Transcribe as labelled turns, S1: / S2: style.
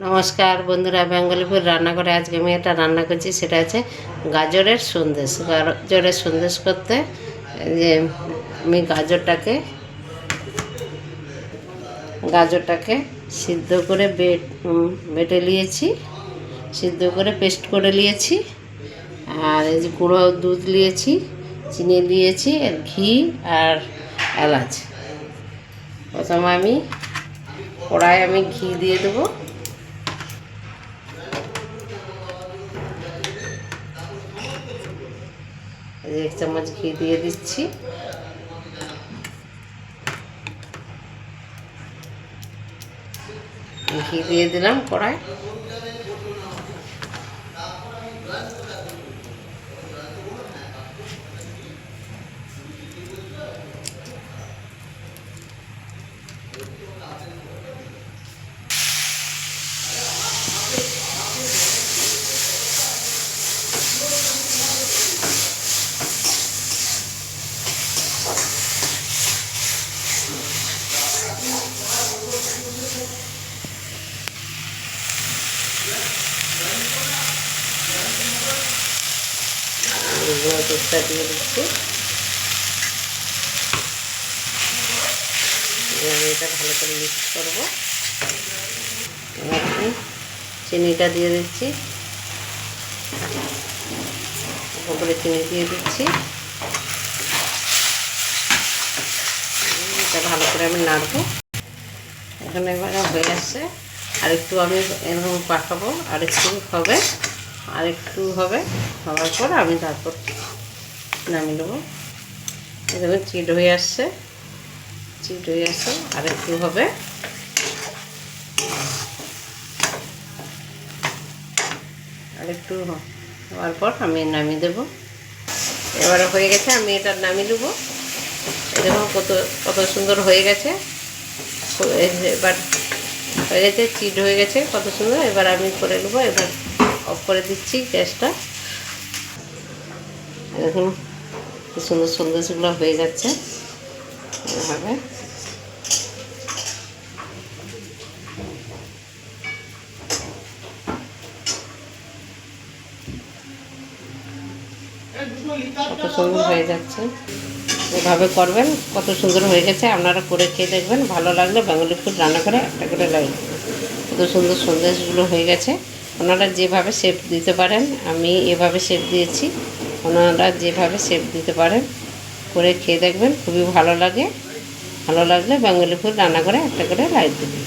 S1: নমস্কার বন্ধুরা, বেঙ্গলিপুর রান্না করে আজকে আমি এটা রান্না করছি, সেটা আছে গাজরের সন্দেশ। গাজরের সন্দেশ করতে যে আমি গাজরটাকে সিদ্ধ করে বেটে নিয়েছি, সিদ্ধ করে পেস্ট করে নিয়েছি। আর এই যে গুঁড়ো দুধ নিয়েছি, চিনি নিয়েছি, আর ঘি আর এলাচ। প্রথমে আমি কড়াইয়ে ঘি দিয়ে দেবো। এক চামচ ঘি দিয়ে দিচ্ছি। ঘি দিয়ে দিলাম কড়াই। দুধটা দিয়ে দিচ্ছি। আমি এটা ভালো করে মিক্স করবো। এবার আমি চিনিটা দিয়ে দিচ্ছি, উপরে চিনি দিয়ে দিচ্ছি। এটা ভালো করে আমি নাড়বো। এখানে এবার হয়ে আসছে, আরেকটু আমি এরকম পাকাবো, আরেকটু হবে, হওয়ার পর আমি তারপর নামিয়ে নেবো। এরকম চিট হয়ে আসছে, আরেকটু হবে। আরেকটু হওয়ার পর আমি নামিয়ে দেবো। এবারে হয়ে গেছে, আমি এটা নামিয়ে দেবো। এরকম কত সুন্দর হয়ে গেছে। এবার হয়ে গেছে, চিট হয়ে গেছে কত সুন্দর। এবার আমি করে নেবো। এবার অফ করে দিচ্ছি গ্যাসটা। এরকম কি সুন্দর সন্দেশগুলো হয়ে যাচ্ছে এভাবে। কত সুন্দর হয়ে যাচ্ছে, এভাবে করবেন। কত সুন্দর হয়ে গেছে, আপনারা করে খেয়ে দেখবেন। ভালো লাগলে বেঙ্গলি ফুড রান্না করে একটা করে লাইক দেবেন। কত সুন্দর সন্দেশগুলো হয়ে গেছে। ওনারা যেভাবে শেপ দিতে পারেন, আমি এভাবে শেপ দিয়েছি, ওনারা যেভাবে শেপ দিতে পারেন করে খেয়ে দেখবেন, খুবই ভালো লাগে। ভালো লাগলে বেঙ্গলি ফুড রান্না করে একটা করে লাইক দেবেন।